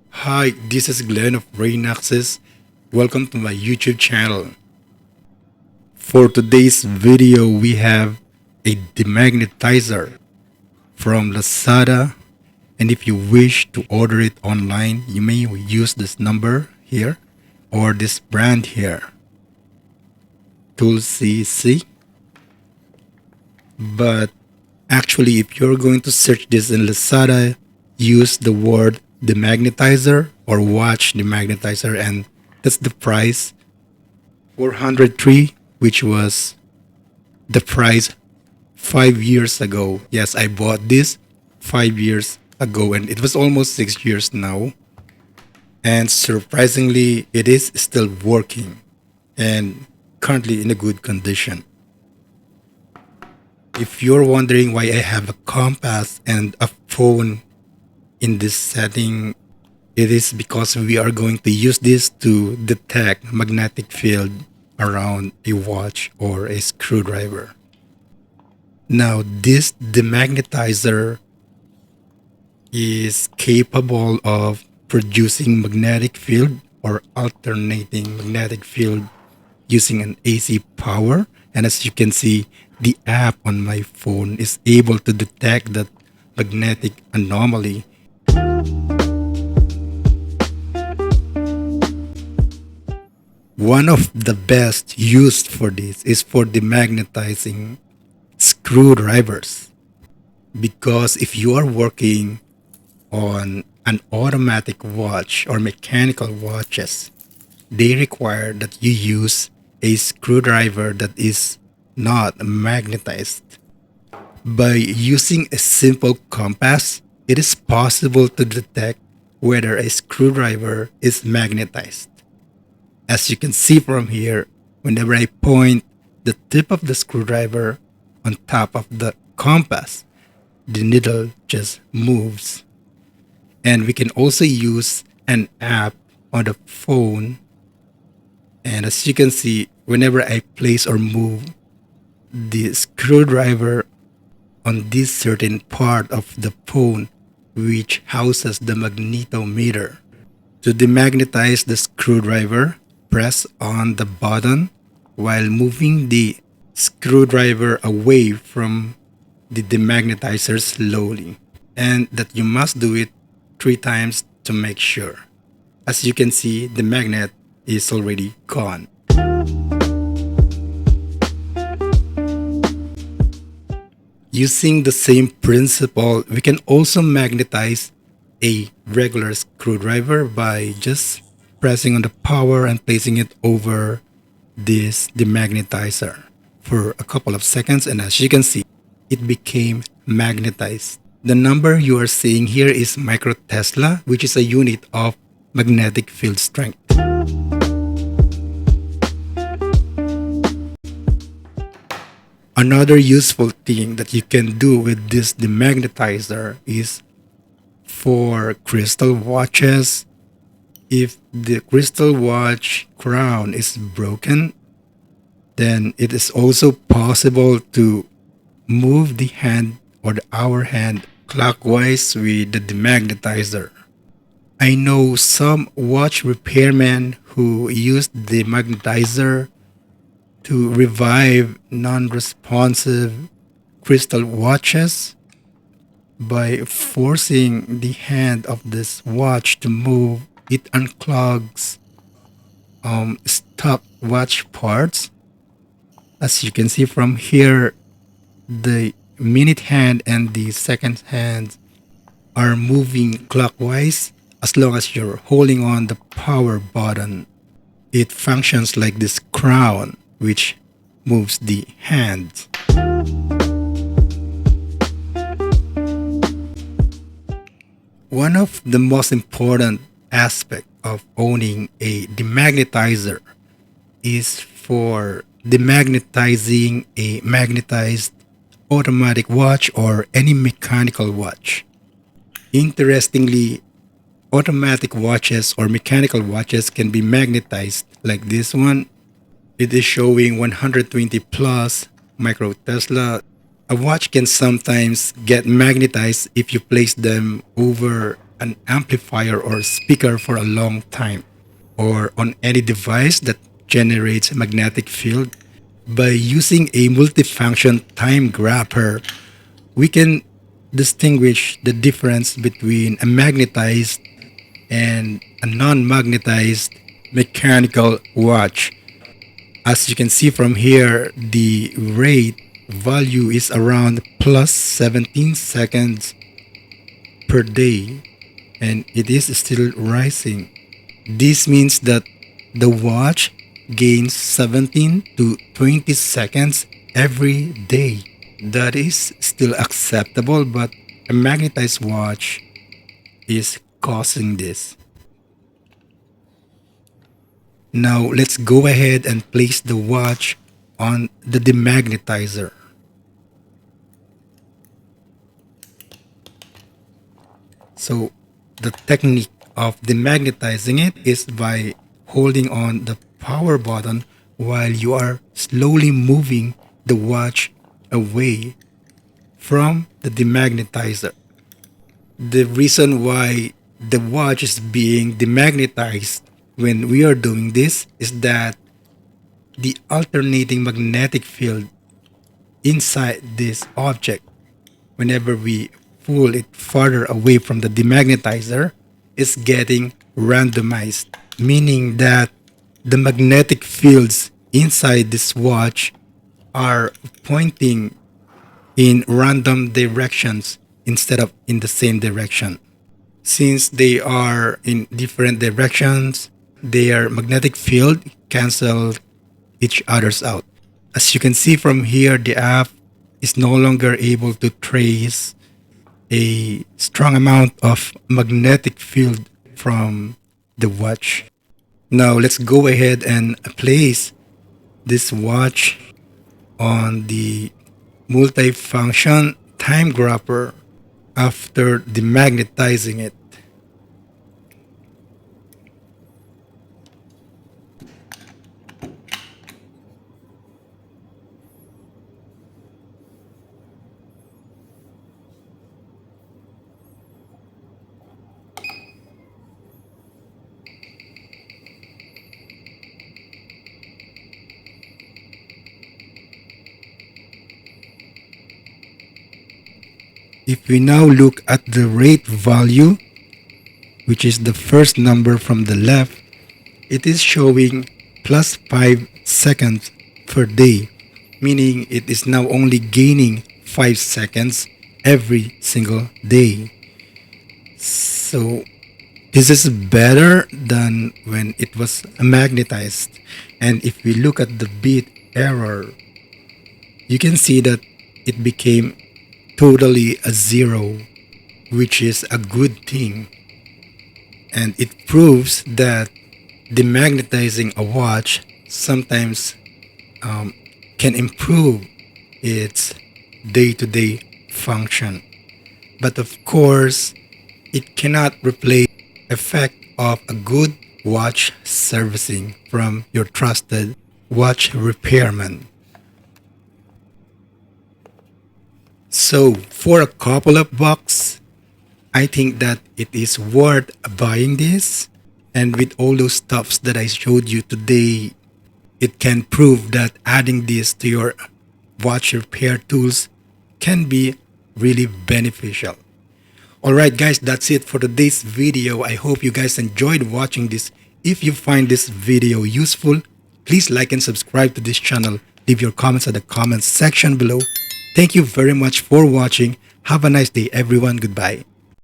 Hi, this is Glenn of Brain Access. Welcome to my YouTube channel. For today's video, we have a demagnetizer from Lazada. And if you wish to order it online, you may use this number here or this brand here, Tulsi C. But actually, if you're going to search this in Lazada, use the word Demagnetizer or watch Demagnetizer, and that's the price, 403, which was the price 5 years ago. Yes, I bought this 5 years ago, and it was almost 6 years now. And surprisingly, it is still working and currently in a good condition. If you're wondering why I have a compass and a phone in this setting, it is because we are going to use this to detect magnetic field around a watch or a screwdriver. Now, this demagnetizer is capable of producing magnetic field or alternating magnetic field using an AC power. And as you can see, the app on my phone is able to detect that magnetic anomaly. One of the best used for this is for demagnetizing screwdrivers. Because if you are working on an automatic watch or mechanical watches, they require that you use a screwdriver that is not magnetized. By using a simple compass, it is possible to detect whether a screwdriver is magnetized. As you can see from here, whenever I point the tip of the screwdriver on top of the compass, the needle just moves. And we can also use an app on the phone. And as you can see, whenever I place or move the screwdriver on this certain part of the phone, which houses the magnetometer. To demagnetize the screwdriver, press on the button while moving the screwdriver away from the demagnetizer slowly. And that you must do it 3 times to make sure. As you can see, the magnet is already gone. Using the same principle, we can also magnetize a regular screwdriver by just pressing on the power and placing it over this demagnetizer for a couple of seconds, and as you can see, it became magnetized. The number you are seeing here is microtesla, which is a unit of magnetic field strength. Another useful thing that you can do with this demagnetizer is for crystal watches. If the crystal watch crown is broken, then it is also possible to move the hand or the hour hand clockwise with the demagnetizer. I know some watch repairmen who use the magnetizer to revive non-responsive crystal watches by forcing the hand of this watch to move. It unclogs stopwatch parts. As you can see from here, the minute hand and the second hand are moving clockwise as long as you're holding on the power button. It functions like this crown which moves the hand. One of the most important aspects of owning a demagnetizer is for demagnetizing a magnetized automatic watch or any mechanical watch. Interestingly, automatic watches or mechanical watches can be magnetized like this one. It is showing 120 plus microtesla. A watch can sometimes get magnetized if you place them over an amplifier or speaker for a long time, or on any device that generates a magnetic field. By using a multifunction time grabber, we can distinguish the difference between a magnetized and a non-magnetized mechanical watch. As you can see from here, the rate value is around plus 17 seconds per day, and it is still rising. This means that the watch gains 17 to 20 seconds every day. That is still acceptable, but a magnetized watch is causing this. Now let's go ahead and place the watch on the demagnetizer. So the technique of demagnetizing it is by holding on the power button while you are slowly moving the watch away from the demagnetizer. The reason why the watch is being demagnetized when we are doing this is that the alternating magnetic field inside this object, whenever we pull it farther away from the demagnetizer, is getting randomized, meaning that the magnetic fields inside this watch are pointing in random directions instead of in the same direction. Since they are in different directions, their magnetic field cancel each other's out. As you can see from here, the app is no longer able to trace a strong amount of magnetic field from the watch. Now let's go ahead and place this watch on the multifunction time grabber after demagnetizing it. If we now look at the rate value, which is the first number from the left, it is showing plus 5 seconds per day, meaning it is now only gaining 5 seconds every single day. So this is better than when it was magnetized. And if we look at the bit error, you can see that it became totally a zero, which is a good thing. And it proves that demagnetizing a watch sometimes can improve its day-to-day function. But of course, it cannot replace the effect of a good watch servicing from your trusted watch repairman. So for a couple of bucks, I think that it is worth buying this. And with all those stuffs that I showed you today, it can prove that adding this to your watch repair tools can be really beneficial. Alright guys, that's it for today's video. I hope you guys enjoyed watching this. If you find this video useful, please like and subscribe to this channel. Leave your comments at the comments section below. Thank you very much for watching. Have a nice day everyone. Goodbye.